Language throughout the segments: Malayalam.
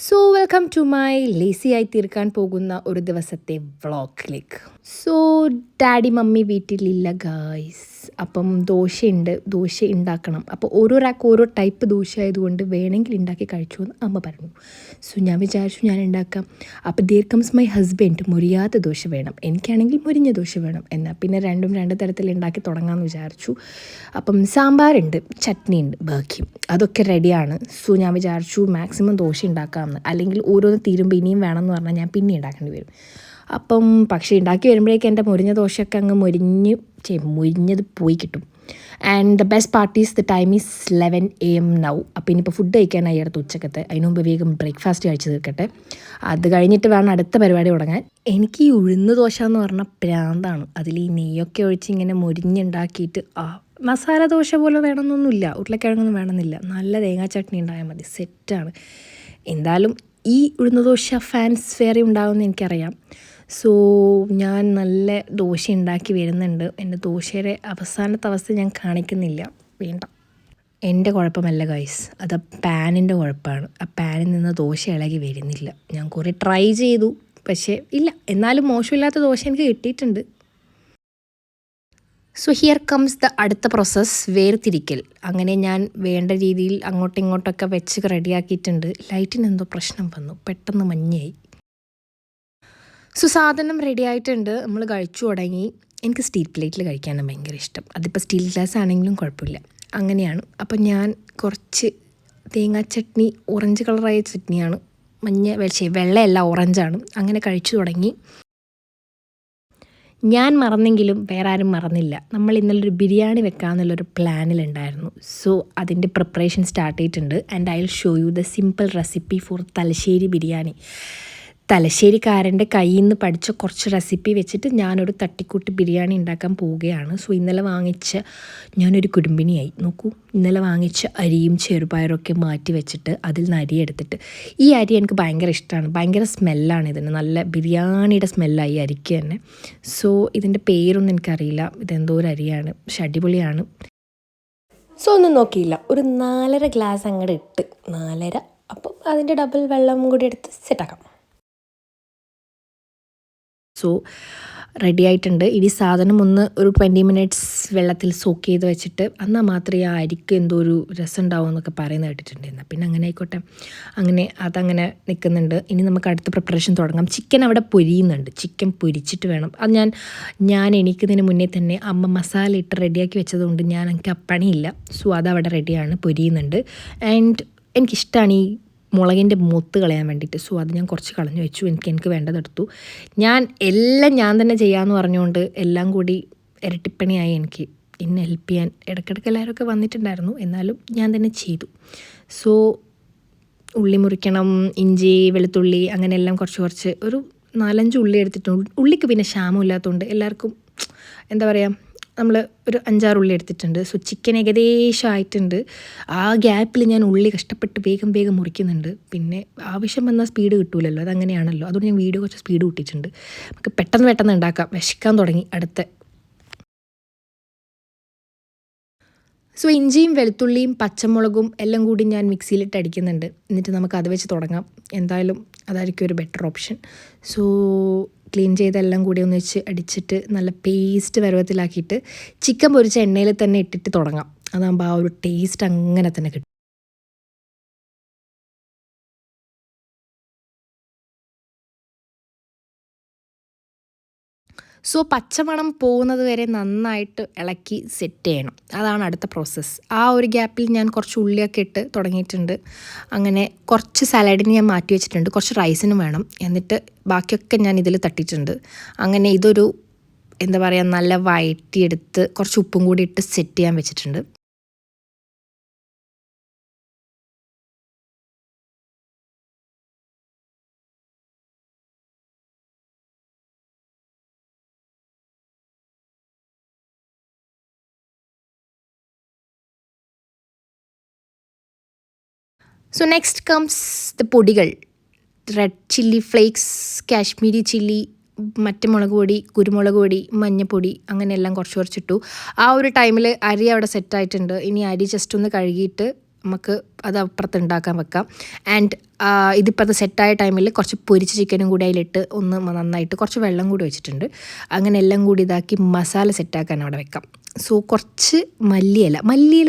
So welcome to my lazy ആയി തീർക്കാൻ പോകുന്ന ഒരു ദിവസത്തെ വ്ളോഗിലേക്ക്. സോ ഡാഡി മമ്മി വീട്ടിലില്ല ഗായ്സ്. അപ്പം ദോശ ഉണ്ടാക്കണം. അപ്പോൾ ഓരോരാൾക്ക് ഓരോ ടൈപ്പ് ദോശ ആയതുകൊണ്ട് വേണമെങ്കിൽ ഉണ്ടാക്കി കഴിച്ചു എന്ന് അമ്മ പറഞ്ഞു. സോ ഞാൻ വിചാരിച്ചു ഞാൻ ഉണ്ടാക്കാം. അപ്പോൾ ദേർ കംസ് മൈ ഹസ്ബൻഡ്. മുരിയാത്ത ദോശ വേണം, എനിക്കാണെങ്കിൽ മുരിഞ്ഞ ദോശ വേണം. എന്നാൽ പിന്നെ രണ്ടും രണ്ട് തരത്തിൽ ഉണ്ടാക്കി തുടങ്ങാമെന്ന് വിചാരിച്ചു. അപ്പം സാമ്പാറുണ്ട്, ചട്നി ഉണ്ട്, ബാക്കിയും അതൊക്കെ റെഡിയാണ്. സോ ഞാൻ വിചാരിച്ചു മാക്സിമം ദോശ ഉണ്ടാക്കാമെന്ന്. അല്ലെങ്കിൽ ഓരോന്ന് തീരുമ്പോൾ ഇനിയും വേണമെന്ന് പറഞ്ഞാൽ ഞാൻ പിന്നെ ഉണ്ടാക്കേണ്ടി വരും. അപ്പം പക്ഷേ ഉണ്ടാക്കി വരുമ്പോഴേക്കും എൻ്റെ മുരിഞ്ഞ ദോശയൊക്കെ അങ്ങ് മുരിഞ്ഞത് പോയി കിട്ടും. And the best part is the time is 11 AM now. അപ്പോൾ ഇനിയിപ്പോൾ ഫുഡ് കഴിക്കാനായി അടുത്ത ഉച്ചക്കത്തെ. അതിന് മുമ്പ് വേഗം ബ്രേക്ക്ഫാസ്റ്റ് കഴിച്ച് തീർക്കട്ടെ. അത് കഴിഞ്ഞിട്ട് വേണം അടുത്ത പരിപാടി തുടങ്ങാൻ. എനിക്ക് ഈ ഉഴുന്ന് ദോശ എന്ന് പറഞ്ഞാൽ പ്രാന്താണ്. അതിൽ ഈ നെയ്യൊക്കെ ഒഴിച്ച് ഇങ്ങനെ മുരിഞ്ഞുണ്ടാക്കിയിട്ട് മസാല ദോശ പോലെ വേണമെന്നൊന്നുമില്ല, ഉരുളക്കിഴങ്ങൊന്നും വേണമെന്നില്ല, നല്ല തേങ്ങാ ചട്നി ഉണ്ടായാൽ മതി, സെറ്റാണ്. എന്തായാലും ഈ ഉഴുന്ന് ദോശ ഫാൻസ് വേറെ ഉണ്ടാകുമെന്ന് എനിക്കറിയാം. സോ ഞാൻ നല്ല ദോശ ഉണ്ടാക്കി വരുന്നുണ്ട്. എൻ്റെ ദോശയുടെ അവസാനത്തെ അവസ്ഥ ഞാൻ കാണിക്കുന്നില്ല, വേണ്ട. എൻ്റെ കുഴപ്പമല്ല ഗൈസ്, അത് പാനിൻ്റെ കുഴപ്പമാണ്. ആ പാനിൽ നിന്ന് ദോശ ഇളകി വരുന്നില്ല. ഞാൻ കുറേ ട്രൈ ചെയ്തു, പക്ഷേ ഇല്ല. എന്നാലും മോശമില്ലാത്ത ദോശ എനിക്ക് കിട്ടിയിട്ടുണ്ട്. സോ ഹിയർ കംസ് ദ അടുത്ത പ്രോസസ്സ്, വേർതിരിക്കൽ. അങ്ങനെ ഞാൻ വേണ്ട രീതിയിൽ അങ്ങോട്ടും ഇങ്ങോട്ടൊക്കെ വെച്ച് റെഡിയാക്കിയിട്ടുണ്ട്. ലൈറ്റിന് എന്തോ പ്രശ്നം വന്നു, പെട്ടെന്ന് മഞ്ഞയായി. സോ സാധനം റെഡി ആയിട്ടുണ്ട്, നമ്മൾ കഴിച്ചു തുടങ്ങി. എനിക്ക് സ്റ്റീൽ പ്ലേറ്റിൽ കഴിക്കാനാണ് ഭയങ്കര ഇഷ്ടം. അതിപ്പോൾ സ്റ്റീൽ ഗ്ലാസ് ആണെങ്കിലും കുഴപ്പമില്ല, അങ്ങനെയാണ്. അപ്പം ഞാൻ കുറച്ച് തേങ്ങാ ചട്നി, ഓറഞ്ച് കളറായ ചട്നിയാണ്, വെള്ളയല്ല ഓറഞ്ചാണ്. അങ്ങനെ കഴിച്ചു തുടങ്ങി. ഞാൻ മറന്നെങ്കിലും വേറെ ആരും മറന്നില്ല. നമ്മൾ ഇന്നലൊരു ബിരിയാണി വെക്കാമെന്നുള്ളൊരു പ്ലാനിലുണ്ടായിരുന്നു. സോ അതിൻ്റെ പ്രിപ്പറേഷൻ സ്റ്റാർട്ട് ചെയ്തിട്ടുണ്ട്. And I will show you the simple recipe for Thalassery biryani. തലശ്ശേരിക്കാരൻ്റെ കയ്യിൽ നിന്ന് പഠിച്ച കുറച്ച് റെസിപ്പി വെച്ചിട്ട് ഞാനൊരു തട്ടിക്കൂട്ട് ബിരിയാണി ഉണ്ടാക്കാൻ പോവുകയാണ്. സോ ഇന്നലെ ഞാനൊരു കുടുംബിനിയായി. നോക്കൂ, ഇന്നലെ വാങ്ങിച്ച അരിയും ചെറുപയറൊക്കെ മാറ്റി വെച്ചിട്ട് അതിൽ നിന്ന് അരി എടുത്തിട്ട്, ഈ അരി എനിക്ക് ഭയങ്കര ഇഷ്ടമാണ്, ഭയങ്കര സ്മെല്ലാണ് ഇതിന്, നല്ല ബിരിയാണിയുടെ സ്മെല്ലായി അരിക്ക് തന്നെ. സോ ഇതിൻ്റെ പേരൊന്നും എനിക്കറിയില്ല, ഇതെന്തോ ഒരു അരിയാണ്, പക്ഷെ അടിപൊളിയാണ്. സോ ഒന്നും നോക്കിയില്ല, ഒരു 4.5 ഗ്ലാസ് അങ്ങോട്ട് ഇട്ട്, 4.5, അപ്പം അതിൻ്റെ ഡബിൾ വെള്ളം കൂടി എടുത്ത് സെറ്റാക്കാം. സോ റെഡി ആയിട്ടുണ്ട്. ഇനി സാധനം ഒരു 20 മിനിറ്റ്സ് വെള്ളത്തിൽ സോക്ക് ചെയ്ത് വെച്ചിട്ട്, എന്നാൽ മാത്രമേ ആ അരിക്ക് എന്തോ ഒരു രസം ഉണ്ടാവും എന്നൊക്കെ പറയുന്നത് കേട്ടിട്ടുണ്ട്. എന്നാൽ പിന്നെ അങ്ങനെ ആയിക്കോട്ടെ, അതങ്ങനെ നിൽക്കുന്നുണ്ട്. ഇനി നമുക്ക് അടുത്ത പ്രിപ്പറേഷൻ തുടങ്ങാം. ചിക്കൻ അവിടെ പൊരിയുന്നുണ്ട്, ചിക്കൻ പൊരിച്ചിട്ട് വേണം. അത് ഞാൻ എണീക്കുന്നതിന് മുന്നേ തന്നെ അമ്മ മസാല ഇട്ട് റെഡിയാക്കി വെച്ചതുകൊണ്ട് എനിക്ക് ആ പണിയില്ല. സോ അതവിടെ റെഡിയാണ്, പൊരിയുന്നുണ്ട്. ആൻഡ് എനിക്കിഷ്ടമാണ് ഈ മുളകിൻ്റെ മൂത്ത് കളയാൻ വേണ്ടിയിട്ട്. സോ അത് ഞാൻ കുറച്ച് കളഞ്ഞു വെച്ചു. എനിക്ക് വേണ്ടതെടുത്തു. എല്ലാം ഞാൻ തന്നെ ചെയ്യാമെന്ന് പറഞ്ഞുകൊണ്ട് എല്ലാം കൂടി ഇരട്ടിപ്പണിയായി. എന്നെ ഹെൽപ്പ് ചെയ്യാൻ ഇടയ്ക്കിടയ്ക്ക് എല്ലാവരൊക്കെ വന്നിട്ടുണ്ടായിരുന്നു, എന്നാലും ഞാൻ തന്നെ ചെയ്തു. സോ ഉള്ളി മുറിക്കണം, ഇഞ്ചി, വെളുത്തുള്ളി, അങ്ങനെ എല്ലാം കുറച്ച് ഒരു 4-5 ഉള്ളി എടുത്തിട്ടുണ്ട്. ഉള്ളിക്ക് പിന്നെ ക്ഷാമമില്ലാത്തതുകൊണ്ട് എല്ലാവർക്കും എന്താ പറയുക, നമ്മൾ ഒരു 5-6 ഉള്ളി എടുത്തിട്ടുണ്ട്. സോ ചിക്കൻ ഏകദേശം ആയിട്ടുണ്ട്. ആ ഗ്യാപ്പിൽ ഞാൻ ഉള്ളി കഷ്ടപ്പെട്ട് വേഗം മുറിക്കുന്നുണ്ട്. പിന്നെ ആവശ്യം വന്നാൽ സ്പീഡ് കിട്ടൂലല്ലോ, അതങ്ങനെയാണല്ലോ. അതുകൊണ്ട് ഞാൻ വീഡിയോ കുറച്ച് സ്പീഡ് കൂട്ടിയിട്ടുണ്ട്. നമുക്ക് പെട്ടെന്ന് ഉണ്ടാക്കാം. വിശക്കാൻ തുടങ്ങി അടുത്ത. സോ ഇഞ്ചിയും വെളുത്തുള്ളിയും പച്ചമുളകും എല്ലാം കൂടി ഞാൻ മിക്സിയിലിട്ട് അടിക്കുന്നുണ്ട്. എന്നിട്ട് നമുക്ക് അത് വെച്ച് തുടങ്ങാം. എന്തായാലും അതായിരിക്കും ഒരു ബെറ്റർ ഓപ്ഷൻ. സോ ക്ലീൻ ചെയ്തെല്ലാം കൂടി ഒന്ന് വെച്ച് അടിച്ചിട്ട് നല്ല പേസ്റ്റ് പരുവത്തിലാക്കിയിട്ട് ചിക്കൻ പൊരിച്ച എണ്ണയിൽ തന്നെ ഇട്ടിട്ട് തുടങ്ങാം. അതാകുമ്പോൾ ആ ഒരു ടേസ്റ്റ് അങ്ങനെ തന്നെ കിട്ടും. സോ പച്ചമണം പോകുന്നത് വരെ നന്നായിട്ട് ഇളക്കി സെറ്റ് ചെയ്യണം. അതാണ് അടുത്ത പ്രോസസ്സ്. ആ ഒരു ഗ്യാപ്പിൽ ഞാൻ കുറച്ച് ഉള്ളിയൊക്കെ ഇട്ട് തുടങ്ങിയിട്ടുണ്ട്. അങ്ങനെ കുറച്ച് സലാഡിന് ഞാൻ മാറ്റി വെച്ചിട്ടുണ്ട്, കുറച്ച് റൈസിനും വേണം. എന്നിട്ട് ബാക്കിയൊക്കെ ഞാൻ ഇതിൽ തട്ടിയിട്ടുണ്ട്. അങ്ങനെ ഇതൊരു എന്താ പറയുക, നല്ല വഴറ്റിയെടുത്ത് കുറച്ച് ഉപ്പും കൂടി ഇട്ട് സെറ്റ് ചെയ്യാൻ വെച്ചിട്ടുണ്ട്. സോ നെക്സ്റ്റ് കംസ് ദ പൊടികൾ. Red chilli flakes, Kashmiri chilli, മറ്റേ മുളക് പൊടി, കുരുമുളക് പൊടി, മഞ്ഞൾപ്പൊടി, അങ്ങനെ എല്ലാം കുറച്ചിട്ടു. ആ ഒരു ടൈമിൽ അരി അവിടെ സെറ്റായിട്ടുണ്ട്. ഇനി അരി ജസ്റ്റ് ഒന്ന് കഴുകിയിട്ട് നമുക്ക് അത് അപ്പുറത്ത് ഉണ്ടാക്കാൻ വെക്കാം. ആൻഡ് ഇതിപ്പോൾ അത് സെറ്റായ ടൈമിൽ കുറച്ച് പൊരിച്ച ചിക്കനും കൂടി അതിലിട്ട് ഒന്ന് നന്നായിട്ട് കുറച്ച് വെള്ളം കൂടി വെച്ചിട്ടുണ്ട്. അങ്ങനെ എല്ലാം കൂടി ഇതാക്കി മസാല സെറ്റാക്കാൻ അവിടെ വെക്കാം. സോ കുറച്ച് മല്ലിയില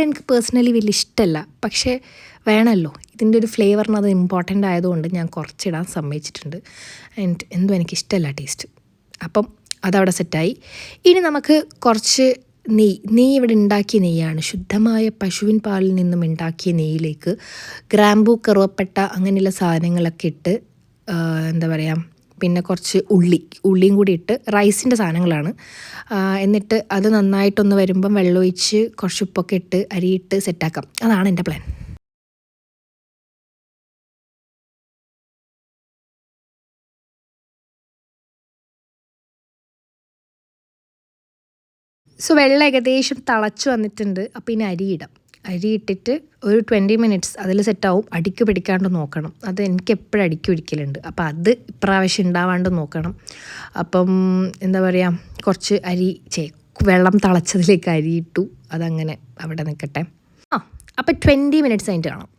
എനിക്ക് പേഴ്സണലി വലിയ ഇഷ്ടമല്ല, പക്ഷേ വേണമല്ലോ, ഇതിൻ്റെ ഒരു ഫ്ലേവറിന് അത് ഇമ്പോർട്ടൻ്റ് ആയതുകൊണ്ട് ഞാൻ കുറച്ചിടാൻ സമ്മതിച്ചിട്ടുണ്ട്. ആൻഡ് എന്തോ എനിക്കിഷ്ടമല്ല ടേസ്റ്റ്. അപ്പം അതവിടെ സെറ്റായി. ഇനി നമുക്ക് കുറച്ച് നെയ്യ് ഇവിടെ ഉണ്ടാക്കിയ നെയ്യാണ്, ശുദ്ധമായ പശുവിൻ പാലിൽ നിന്നും ഉണ്ടാക്കിയ നെയ്യിലേക്ക് ഗ്രാമ്പൂ, കറുവപ്പട്ട അങ്ങനെയുള്ള സാധനങ്ങളൊക്കെ ഇട്ട് എന്താ പറയുക, പിന്നെ കുറച്ച് ഉള്ളിയും കൂടി ഇട്ട് റൈസിൻ്റെ സാധനങ്ങളാണ്. എന്നിട്ട് അത് നന്നായിട്ടൊന്ന് വരുമ്പം വെള്ളമൊഴിച്ച് കുറച്ച് ഉപ്പൊക്കെ ഇട്ട് അരിയിട്ട് സെറ്റാക്കാം. അതാണ് എൻ്റെ പ്ലാൻ. സോ വെള്ളം ഏകദേശം തിളച്ച് വന്നിട്ടുണ്ട്. അപ്പോൾ ഇനി അരി ഇട്ടിട്ട് ഒരു 20 മിനിറ്റ്സ് അതിൽ സെറ്റാവും. അടിക്ക് പിടിക്കാണ്ട് നോക്കണം. അത് എനിക്ക് എപ്പോഴും അടിക്ക് പിടിക്കലുണ്ട്. അപ്പോൾ അത് ഇപ്രാവശ്യം ഉണ്ടാവാണ്ട് നോക്കണം. അപ്പം എന്താ പറയുക, കുറച്ച് വെള്ളം തിളച്ചതിലേക്ക് അരി ഇട്ടു. അതങ്ങനെ അവിടെ നിൽക്കട്ടെ. അപ്പോൾ 20 മിനിറ്റ്സ് കഴിഞ്ഞിട്ട് കാണാം.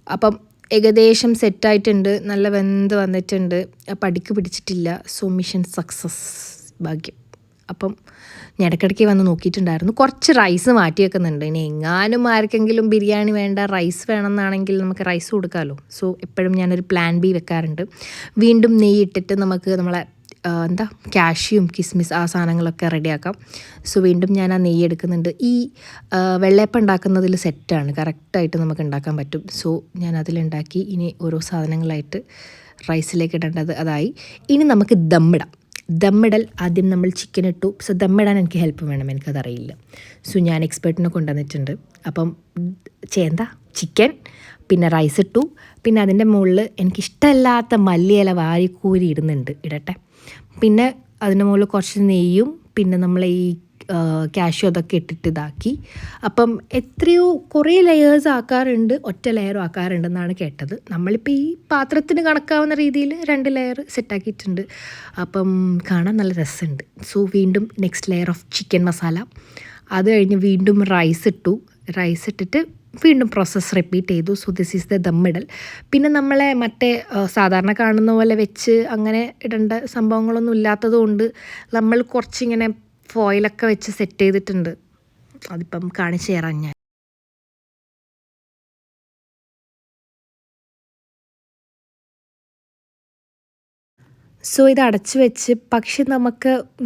അപ്പം ഏകദേശം സെറ്റായിട്ടുണ്ട്, നല്ല വെന്ത് വന്നിട്ടുണ്ട്. അപ്പം അടിക്ക് പിടിച്ചിട്ടില്ല. സോ മിഷൻ സക്സസ്, ഭാഗ്യം. അപ്പം ഞാൻ ഇടയ്ക്കിടയ്ക്ക് വന്ന് നോക്കിയിട്ടുണ്ടായിരുന്നു. കുറച്ച് റൈസ് മാറ്റി വെക്കുന്നുണ്ട്. ഇനി എങ്ങാനും ആർക്കെങ്കിലും ബിരിയാണി വേണ്ട, റൈസ് വേണമെന്നാണെങ്കിൽ നമുക്ക് റൈസ് കൊടുക്കാമല്ലോ. സോ എപ്പോഴും ഞാനൊരു പ്ലാൻ ബി വെക്കാറുണ്ട്. വീണ്ടും നെയ്യ് ഇട്ടിട്ട് നമുക്ക് നമ്മളെ കാഷ്യൂം കിസ്മിസ് ആ സാധനങ്ങളൊക്കെ റെഡിയാക്കാം. സോ വീണ്ടും ഞാൻ ആ നെയ്യ് എടുക്കുന്നുണ്ട്. ഈ വെള്ളയപ്പം ഉണ്ടാക്കുന്നതിൽ സെറ്റാണ്, കറക്റ്റായിട്ട് നമുക്ക് ഉണ്ടാക്കാൻ പറ്റും. സോ ഞാൻ അതിലുണ്ടാക്കി. ഇനി ഓരോ സാധനങ്ങളായിട്ട് റൈസിലേക്ക് ഇടേണ്ടത് അതായി. ഇനി നമുക്ക് ദമ്മിടൽ ആദ്യം നമ്മൾ ചിക്കൻ ഇട്ടു. സോ ദമ്മിടാൻ എനിക്ക് ഹെൽപ്പ് വേണം, എനിക്കതറിയില്ല. സോ ഞാൻ എക്സ്പേർട്ടിനെ കൊണ്ടുവന്നിട്ടുണ്ട്. അപ്പം ചിക്കൻ, പിന്നെ റൈസ് ഇട്ടു. പിന്നെ അതിൻ്റെ മുകളിൽ എനിക്കിഷ്ടമല്ലാത്ത മല്ലിയില വാരിക്കൂരി ഇടട്ടെ. പിന്നെ അതിൻ്റെ മുകളിൽ കുറച്ച് നെയ്യും പിന്നെ നമ്മൾ ഈ കാഷ്യൂ അതൊക്കെ ഇട്ടിട്ട് ഇതാക്കി. അപ്പം കുറേ ലെയേഴ്സ് ആക്കാറുണ്ട്, ഒറ്റ ലെയറും ആക്കാറുണ്ടെന്നാണ് കേട്ടത്. നമ്മളിപ്പോൾ ഈ പാത്രത്തിന് കണക്കാവുന്ന രീതിയിൽ 2 ലെയർ സെറ്റാക്കിയിട്ടുണ്ട്. അപ്പം കാണാൻ നല്ല രസമുണ്ട്. സോ വീണ്ടും next layer of chicken masala. അത് കഴിഞ്ഞ് വീണ്ടും റൈസ് ഇട്ടിട്ട് വീണ്ടും പ്രോസസ്സ് റിപ്പീറ്റ് ചെയ്തു. സോ ദിസ് ഈസ് ദ ദമ്മിടൽ. പിന്നെ നമ്മളെ മറ്റേ സാധാരണ കാണുന്ന പോലെ വെച്ച് അങ്ങനെ ഇടേണ്ട സംഭവങ്ങളൊന്നും ഇല്ലാത്തത് കൊണ്ട് നമ്മൾ കുറച്ചിങ്ങനെ ഫോയിലൊക്കെ വെച്ച് സെറ്റ് ചെയ്തിട്ടുണ്ട്. അതിപ്പം കാണിച്ചു തരാം ഞാൻ. സോ ഇത് അടച്ചു വെച്ച്, പക്ഷെ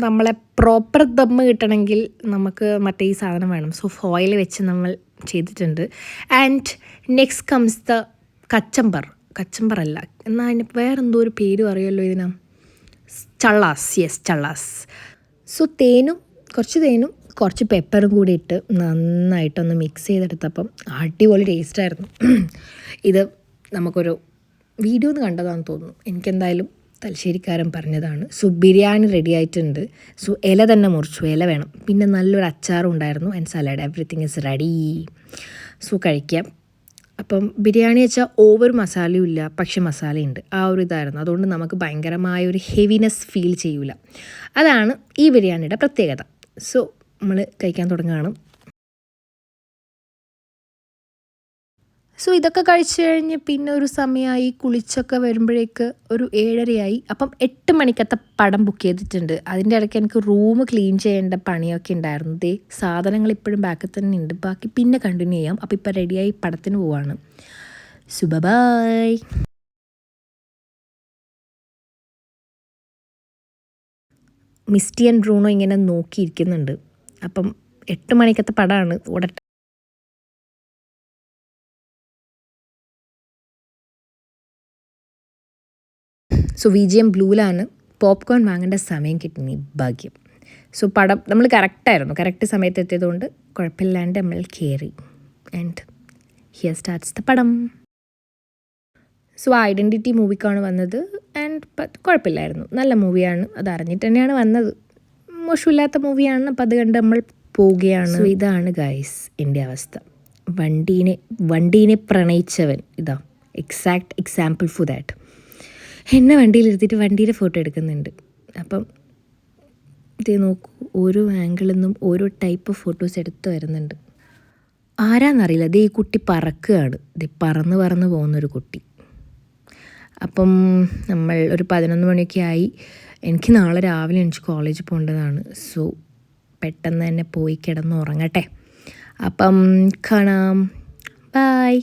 നമ്മളെ പ്രോപ്പർ ദമ്മ് കിട്ടണമെങ്കിൽ നമുക്ക് മറ്റേ ഈ സാധനം വേണം. സോ ഫോയിൽ വെച്ച് നമ്മൾ ചെയ്തിട്ടുണ്ട്. ആൻഡ് നെക്സ്റ്റ് കംസ് ദ കച്ചമ്പറല്ല എന്നാൽ അതിന് വേറെന്തോ ഒരു പേര് പറയുമല്ലോ ഇതിന്, ചള്ളാസ്. സോ കുറച്ച് തേനും കുറച്ച് പെപ്പറും കൂടി ഇട്ട് നന്നായിട്ടൊന്ന് മിക്സ് ചെയ്തെടുത്തപ്പം അടിപൊളി ടേസ്റ്റായിരുന്നു. ഇത് നമുക്കൊരു വീഡിയോ ഒന്ന് കണ്ടതാണെന്ന് തോന്നുന്നു. എനിക്കെന്തായാലും തലശ്ശേരിക്കാരൻ പറഞ്ഞതാണ്. സോ ബിരിയാണി റെഡി ആയിട്ടുണ്ട്. സോ ഇല തന്നെ മുറിച്ചു, ഇല വേണം. പിന്നെ നല്ലൊരു അച്ചാറും ഉണ്ടായിരുന്നു and salad. Everything is ready. So കഴിക്കാം. അപ്പം ബിരിയാണി വെച്ചാൽ ഓവർ മസാലയും ഇല്ല, പക്ഷെ മസാലയുണ്ട്. ആ ഒരു ഇതായിരുന്നു. അതുകൊണ്ട് നമുക്ക് ഭയങ്കരമായ ഒരു ഹെവിനെസ് ഫീൽ ചെയ്യൂല. അതാണ് ഈ ബിരിയാണിയുടെ പ്രത്യേകത. സോ നമ്മൾ കഴിക്കാൻ തുടങ്ങുകയാണ്. സോ ഇതൊക്കെ കഴിച്ച് കഴിഞ്ഞ് പിന്നെ ഒരു സമയമായി, കുളിച്ചൊക്കെ വരുമ്പോഴേക്ക് ഒരു 7:30 അപ്പം 8 മണിക്കത്തെ പടം ബുക്ക് ചെയ്തിട്ടുണ്ട്. അതിൻ്റെ ഇടയ്ക്ക് എനിക്ക് റൂം ക്ലീൻ ചെയ്യേണ്ട പണിയൊക്കെ ഉണ്ടായിരുന്നു. സാധനങ്ങൾ ഇപ്പോഴും ബാക്കിൽ തന്നെ ഉണ്ട്, ബാക്കി പിന്നെ കണ്ടിന്യൂ ചെയ്യാം. അപ്പോൾ ഇപ്പോൾ റെഡിയായി പടത്തിന് പോവാണ്. So bye. Misty and Bruno ഇങ്ങനെ നോക്കിയിരിക്കുന്നുണ്ട്. അപ്പം 8 മണിക്കത്തെ പടമാണ്, ഓടട്ടെ. സോ VGM ബ്ലൂവിലാണ് പോപ്കോൺ വാങ്ങേണ്ട സമയം കിട്ടുന്ന ഭാഗ്യം. സോ പടം നമ്മൾ കറക്റ്റ് സമയത്ത് എത്തിയതുകൊണ്ട് കുഴപ്പമില്ലാണ്ട് നമ്മൾ കയറി. ആൻഡ് ഹിയർ സ്റ്റാർട്ട്സ് ദ പടം. സോ ഐഡൻറ്റിറ്റി മൂവിക്കാണ് വന്നത്. ആൻഡ് കുഴപ്പമില്ലായിരുന്നു, നല്ല മൂവിയാണ്. അത് അറിഞ്ഞിട്ട് തന്നെയാണ് വന്നത്. മോശമില്ലാത്ത മൂവിയാണ്. അപ്പോൾ അത് കണ്ട് നമ്മൾ പോവുകയാണ്. സോ ഇതാണ് ഗൈസ് എൻ്റെ അവസ്ഥ. വണ്ടീനെ പ്രണയിച്ചവൻ ഇതാ എക്സാക്ട് എക്സാമ്പിൾ ഫോർ ദാറ്റ്. എന്നെ വണ്ടിയിലിരുത്തിയിട്ട് വണ്ടിയുടെ ഫോട്ടോ എടുക്കുന്നുണ്ട്. അപ്പം ഇതേ നോക്കൂ, ഓരോ ആംഗിളിൽ നിന്നും ഓരോ ടൈപ്പ് ഫോട്ടോസ് എടുത്ത് വരുന്നുണ്ട്. ആരാന്നറിയില്ല, ദേ ഈ കുട്ടി പറക്കുകയാണ്, ദേ പറന്ന് പറന്ന് പോകുന്നൊരു കുട്ടി. അപ്പം നമ്മൾ ഒരു 11 മണിയൊക്കെ ആയി. എനിക്ക് നാളെ രാവിലെ എനിക്ക് കോളേജിൽ പോകേണ്ടതാണ്. സോ പെട്ടെന്ന് തന്നെ പോയി കിടന്ന് ഉറങ്ങട്ടെ. അപ്പം കാണാം. ബൈ.